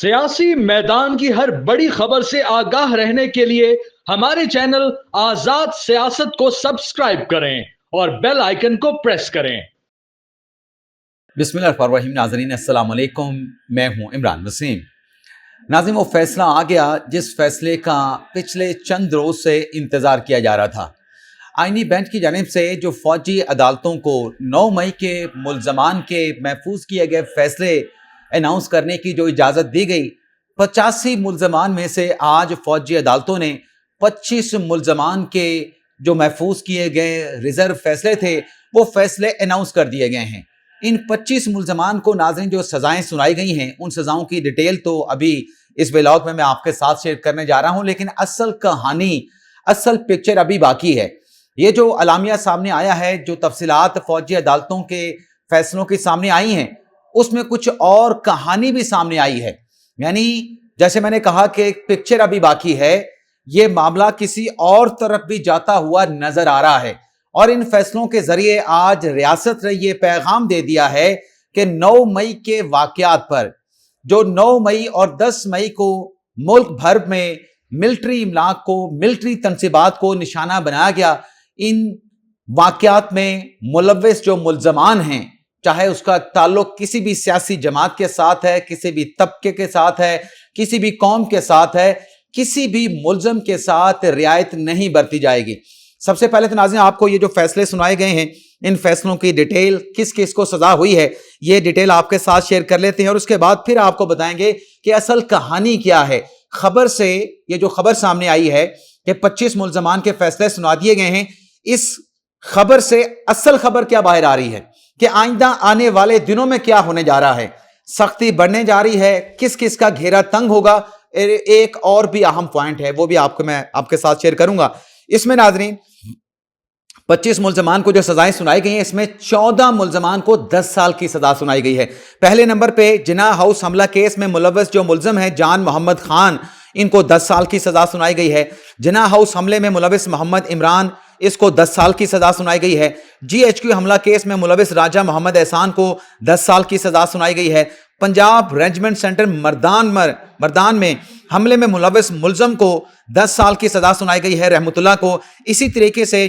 सियासी मैदान की हर बड़ी खबर से आगाह रहने के लिए हमारे चैनल आजाद सियासत को सब्सक्राइब करें और बेल आइकन को प्रेस करें। बिस्मिल्लाहिर्रहमानिर्रहीम। नाज़रीन अस्सलाम वालेकुम, मैं हूं इमरान वसीम। नाज़रीन, वो फैसला आ गया जिस फैसले का पिछले चंद रोज से इंतज़ार किया जा रहा था। आईनी बेंच की जानिब से जो फौजी अदालतों को 9 मई के मुल्ज़मान के महफूज किए गए फैसले अनाउंस करने की जो इजाज़त दी गई, 85 मुल्ज़मान में से आज फौजी अदालतों ने 25 मुल्ज़मान के जो महफूज किए गए रिजर्व फैसले थे वो फैसले अनाउंस कर दिए गए हैं। इन 25 मुल्ज़मान को नाज़रीन जो सज़ाएं सुनाई गई हैं, उन सज़ाओं की डिटेल तो अभी इस व्लॉग में मैं आपके साथ शेयर करने जा रहा हूं, लेकिन असल कहानी, असल पिक्चर अभी बाकी है। ये जो अलामिया सामने आया है, जो तफसीलात फौजी अदालतों के फैसलों की सामने आई हैं, उसमें कुछ और कहानी भी सामने आई है। यानी जैसे मैंने कहा कि एक पिक्चर अभी बाकी है, ये मामला किसी और तरफ भी जाता हुआ नजर आ रहा है। और इन फैसलों के जरिए आज रियासत ने यह पैगाम दे दिया है कि 9 मई के वाकयात पर, जो 9 मई और 10 मई को मुल्क भर में मिलिट्री इमलाक को, मिलिट्री तनसीबात को निशाना बनाया गया, इन वाकयात में मुलव्विस जो मुल्ज़मान हैं, चाहे उसका ताल्लुक किसी भी सियासी जमात के साथ है, किसी भी तबके के साथ है, किसी भी कौम के साथ है, किसी भी मुल्ज़म के साथ रियायत नहीं बरती जाएगी। सबसे पहले तो नाज़रीन आपको ये जो फैसले सुनाए गए हैं, इन फैसलों की डिटेल, किस किस को सजा हुई है, ये डिटेल आपके साथ शेयर कर लेते हैं और उसके बाद फिर आपको बताएंगे कि असल कहानी क्या है। खबर से, ये जो खबर सामने आई है कि 25 मुल्ज़मान के फैसले सुना दिए गए हैं, इस खबर से असल खबर क्या बाहर आ रही है कि आइंदा आने वाले दिनों में क्या होने जा रहा है। सख्ती बढ़ने जा रही है, किस किस का घेरा तंग होगा। एक और भी अहम पॉइंट है, वो भी आपको मैं आपके साथ शेयर करूंगा। इसमें नाज़रीन 25 मुल्ज़मान को जो सजाएं सुनाई गई हैं, इसमें 14 मुल्ज़मान को 10 साल की सजा सुनाई गई है। पहले नंबर पे जिना हाउस हमला केस में मुलव्वस जो मुल्ज़म है जान मोहम्मद खान, इनको 10 साल की सजा सुनाई गई है। जिना हाउस हमले में मुलव्वस मोहम्मद इमरान, इसको 10 साल की सजा सुनाई गई है। GHQ हमला केस में मुलव्वस राजा मोहम्मद एहसान को 10 साल की सजा सुनाई गई है। पंजाब रेजिमेंट सेंटर मर्दान में हमले में मुलव्वस मुल्ज़म को 10 साल की सजा सुनाई गई है, रहमतुल्लाह को। इसी तरीके से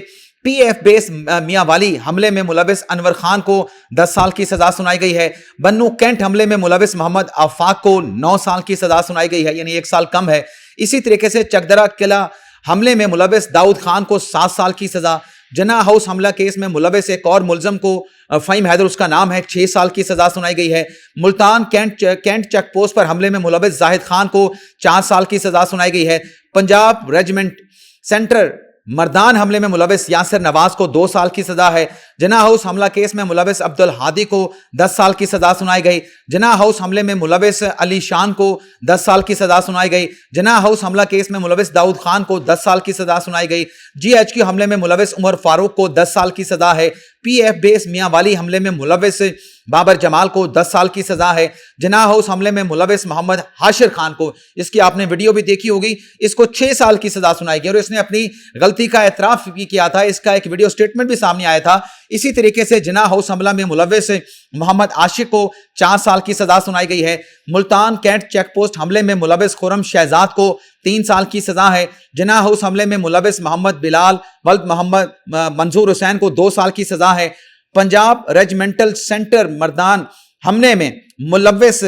PF बेस मियांवाली हमले में मुलव्वस अनवर खान को 10 साल की सजा सुनाई गई है। बन्नू कैंट हमले में मुलव्वस मोहम्मद आफाक को 9 साल की सजा सुनाई गई है, यानी 1 साल कम है। इसी तरीके से चकदरा किला हमले में मुलव्वस दाऊद खान को 7 साल की सजा। जना हाउस हमला केस में मुलव्वस एक और मुल्ज़म को फ़हीम हैदर उसका नाम है, 6 साल की सजा सुनाई गई है। मुल्तान कैंट चेक पोस्ट पर हमले में मुलव्वस जाहिद खान को 4 साल की सजा सुनाई गई है। पंजाब रेजिमेंट सेंटर मर्दान हमले में मुलव्वस यासिर नवाज को 2 साल की सजा है। जना हाउस हमला केस में मुलव्वस अब्दुल हादी को 10 साल की सजा सुनाई गई। जना हाउस हमले में मुलव्वस अली शान को 10 साल की सजा सुनाई गई। जना हाउस हमला केस में मुलव्वस दाऊद खान को 10 साल की सजा सुनाई गई। GHQ हमले में मुलव्वस उमर फारूक को 10 साल की सजा है। PF बेस मियांवाली हमले में मुलव्वस बाबर जमाल को 10 साल की सजा है। जना हाउस हमले में मुलव्वस मोहम्मद हाशिर खान को, इसकी आपने वीडियो भी देखी होगी, इसको 6 साल की सजा सुनाई गई और इसने अपनी गलती का एतराफ भी किया था, इसका एक वीडियो स्टेटमेंट भी सामने आया था। इसी तरीके से जना हाउस हमला में मुलव्वस मोहम्मद आशिक को 4 साल की सजा सुनाई गई है। मुल्तान कैंट चेक पोस्ट हमले में मुलव्वस खुरम शहजाद को 3 साल की सजा है। जना हाउस हमले में मुलव्वस मोहम्मद बिलाल वल्द मोहम्मद मंजूर हुसैन को 2 साल की सजा है। पंजाब रेजिमेंटल सेंटर मर्दान हमले में मुलव्वस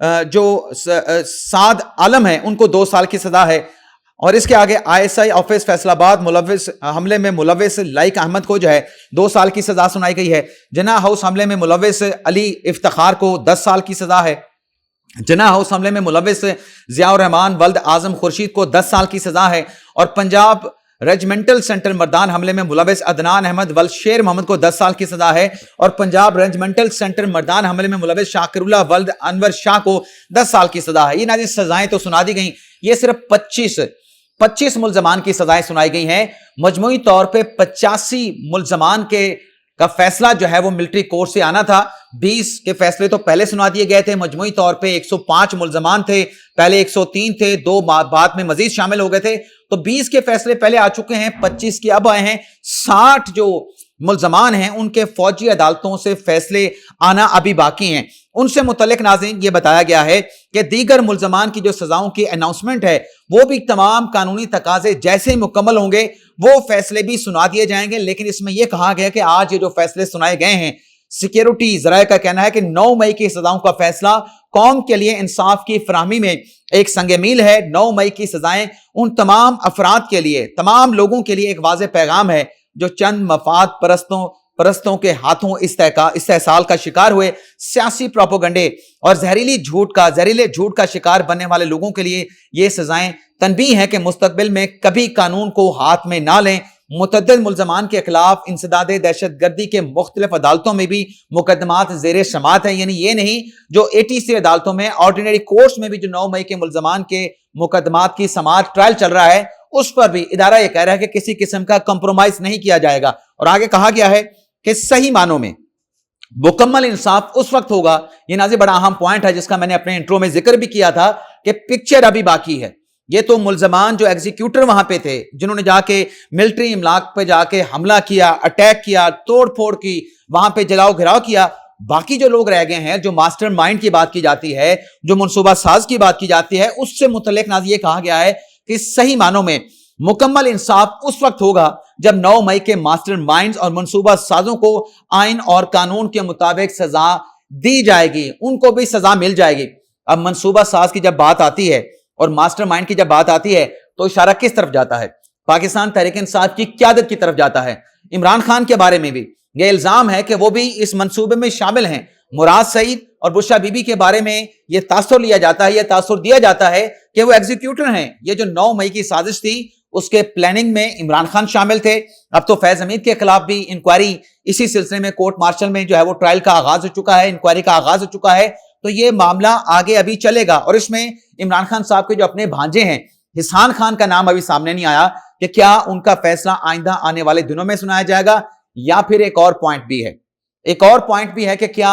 जो साद आलम है, उनको 2 साल की सजा है। और इसके आगे ISI ऑफिस फैसलाबाद मुलव्वस हमले में मुलव्वस लाइक अहमद को जो है 2 साल की सजा सुनाई गई है। जना हाउस हमले में मुलव्वस अली इफ्तिखार को 10 साल की सजा है। जना हाउस हमले में मुलव्वस जियाउर रहमान वल्द आजम खुर्शीद को 10 साल की सजा है। और पंजाब रेजिमेंटल सेंटर मर्दान हमले में मुलव्वस अदनान अहमद वल्द शेर मोहम्मद को 10 साल की सजा है। और पंजाब रेजिमेंटल सेंटर मर्दान हमले में मुलव्वस शाकिरुल्लाह वल्द अनवर शाह को 10 साल की सजा है। ये नाज़रीन सजाएं तो सुना दी गई, ये सिर्फ 25 मुल्ज़मान की सजाएं सुनाई गई हैं। मजमूई तौर पे 85 मुल्ज़मान का फैसला जो है वो मिलिट्री कोर्ट से आना था। 20 के फैसले तो पहले सुना दिए गए थे। मजमूई तौर पे 105 मुल्ज़मान थे, पहले 103 थे, 2 बाद में मजीद शामिल हो गए थे। तो 20 के फैसले पहले आ चुके हैं, 25 के अब आए हैं। 60 जो मुल्ज़मान हैं उनके फौजी अदालतों से फैसले आना अभी बाकी हैं। उनसे मुतल्लिक नाज़रीन ये बताया गया है कि दीगर मुल्ज़मान की जो सजाओं की अनाउंसमेंट है वो भी तमाम कानूनी तकाजे जैसे ही मुकम्मल होंगे वो फैसले भी सुना दिए जाएंगे। लेकिन इसमें यह कहा गया कि आज ये जो फैसले सुनाए गए हैं, सिक्योरिटी ज़राए का कहना है कि 9 मई की सजाओं का फैसला कौम के लिए इंसाफ की फराहमी में एक संगे मील है। 9 मई की सजाएं उन तमाम अफराद के लिए, तमाम लोगों के लिए एक वाज़ेह पैगाम है जो चंद मफाद परस्तों के हाथों इस्तेहसाल का शिकार हुए, सियासी प्रोपेगेंडे और जहरीले झूठ का शिकार बनने वाले लोगों के लिए ये सजाएं तनबीह है कि मुस्तकबिल में कभी कानून को हाथ में ना लें। मुतअद्दिद मुल्ज़मान के खिलाफ इंसदादे दहशतगर्दी के मुख्तलिफ अदालतों में भी मुकदमात ज़ेरे समाअत है। यानी ये नहीं जो ATC अदालतों में, ऑर्डिनरी कोर्ट्स में भी जो 9 मई के मुल्ज़मान के मुकदमात की समाअत ट्रायल चल रहा है उस पर भी इदारा यह कह रहा है कि किसी किस्म का कंप्रोमाइज नहीं किया जाएगा। और आगे कहा गया है कि सही मानों में मुकम्मल इंसाफ उस वक्त होगा। यह नाज़रीन बड़ा अहम पॉइंट है जिसका मैंने अपने इंट्रो में जिक्र भी किया था कि पिक्चर अभी बाकी है। ये तो मुल्ज़मान जो एग्जीक्यूटर वहां पे थे, जिन्होंने जाके मिलिट्री इमलाक पे जाके हमला किया, अटैक किया, तोड़ फोड़ की, वहां पे जलाओ घिराव किया, बाकी जो लोग रह गए हैं, जो मास्टरमाइंड की बात की जाती है, जो मनसूबा साज की बात की जाती है, उससे मुतल्लिक नाज़रीन ये कहा गया है कि सही मानों में मुकम्मल इंसाफ उस वक्त होगा जब 9 मई के मास्टरमाइंड्स और मनसूबा साजों को आइन और कानून के मुताबिक सजा दी जाएगी, उनको भी सजा मिल जाएगी। अब मनसूबा साज की जब बात आती है और मास्टरमाइंड की जब बात आती है तो इशारा किस तरफ जाता है? पाकिस्तान तहरीक इंसाफ की क़यादत की तरफ जाता है। इमरान खान के बारे में भी यह इल्जाम है कि वो भी इस मंसूबे में शामिल हैं। मुराद सईद और बुशरा बीबी के बारे में यह तासुर लिया जाता है, यह तासुर दिया जाता है कि वो एग्जीक्यूटर हैं। ये जो 9 मई की साजिश थी उसके प्लानिंग में इमरान खान शामिल थे। अब तो फैज हमीद के खिलाफ भी इंक्वायरी इसी सिलसिले में कोर्ट मार्शल में जो है वो ट्रायल का आगाज हो चुका है, इंक्वायरी का आगाज हो चुका है। तो ये मामला आगे अभी चलेगा और इसमें इमरान खान साहब के जो अपने भांजे हैं, हिसान खान का नाम अभी सामने नहीं आया कि क्या उनका फैसला आइंदा आने वाले दिनों में सुनाया जाएगा या फिर एक और पॉइंट भी है कि क्या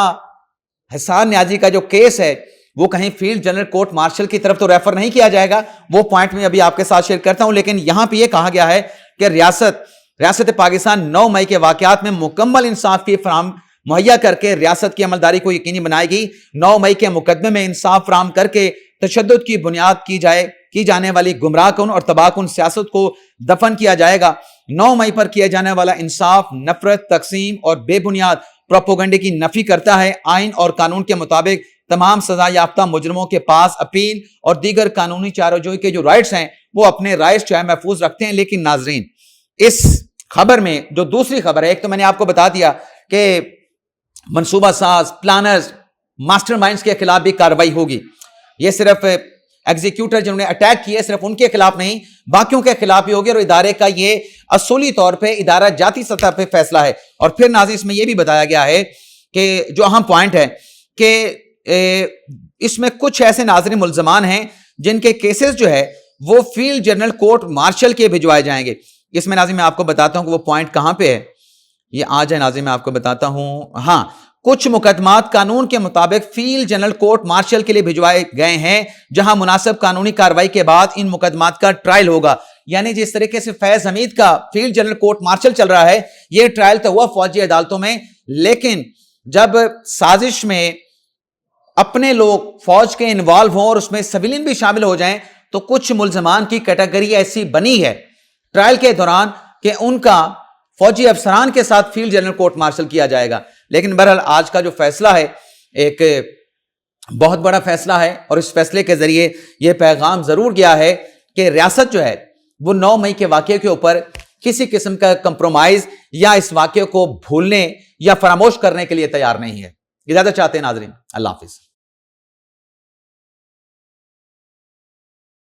हसान न्याजी का जो केस है वो कहीं फील्ड जनरल कोर्ट मार्शल की तरफ तो रेफर नहीं किया जाएगा। वो पॉइंट में अभी आपके साथ शेयर करता हूं। लेकिन यहां पे ये कहा गया है कि रियासत पाकिस्तान 9 मई के वाकयात में मुकम्मल इंसाफ की फराहम मुहैया करके रियासत की अमलदारी को यकीनी बनाएगी। 9 मई के मुकदमे में इंसाफ फराहम करके तशद्दुद की बुनियाद की जाने वाली गुमराहकुन और तबाहकुन सियासत को दफन किया जाएगा। 9 मई पर किया जाने वाला इंसाफ नफरत, तकसीम और बेबुनियाद प्रोपेगेंडे की नफी करता है। आइन और कानून के मुताबिक तमाम सजा याफ्ता मुजरिमों के पास अपील और दीगर कानूनी चाराजोई के जो राइट्स हैं वो अपने राइट्स जो है महफूज रखते हैं। लेकिन नाजरीन, इस खबर में जो दूसरी खबर है, एक तो मैंने आपको बता दिया कि मनसूबा साज, प्लानर्स, मास्टरमाइंड्स के खिलाफ भी कार्रवाई होगी। ये सिर्फ एग्जीक्यूटर जिन्होंने अटैक किए सिर्फ उनके खिलाफ नहीं, बाकियों के खिलाफ भी होगी। और इदारे का ये असूली तौर पे इदारा जाती सतह पे फैसला है। और फिर नाज़रीन इसमें यह भी बताया गया है कि जो अहम पॉइंट है कि इसमें कुछ ऐसे नाज़रीन मुल्ज़मान हैं जिनके केसेस जो है वो फील्ड जनरल कोर्ट मार्शल के भिजवाए जाएंगे। इसमें नाज़रीन मैं आपको बताता हूं कि वो पॉइंट कहां पे है। ये आज है नाज़रीन, मैं आपको बताता हूं। हाँ, कुछ मुकदमात कानून के मुताबिक फील्ड जनरल कोर्ट मार्शल के लिए भिजवाए गए हैं, जहां मुनासिब कानूनी कार्रवाई के बाद इन मुकदमात का ट्रायल होगा। यानी जिस तरीके से फैज हमीद का फील्ड जनरल कोर्ट मार्शल चल रहा है, यह ट्रायल तो हुआ फौजी अदालतों में, लेकिन जब साजिश में अपने लोग फौज के इन्वॉल्व हों और उसमें सिविलियन भी शामिल हो जाएं, तो कुछ मुल्ज़मान की कैटेगरी ऐसी बनी है ट्रायल के दौरान कि उनका फौजी अफसरान के साथ फील्ड जनरल कोर्ट मार्शल किया जाएगा। लेकिन बहरहाल आज का जो फैसला है एक बहुत बड़ा फैसला है और इस फैसले के जरिए यह पैगाम जरूर गया है कि रियासत जो है वो 9 मई के वाकये के ऊपर किसी किस्म का कंप्रोमाइज या इस वाकये को भूलने या फरामोश करने के लिए तैयार नहीं है। इजाजत चाहते हैं नाजरीन, अल्लाह हाफिज।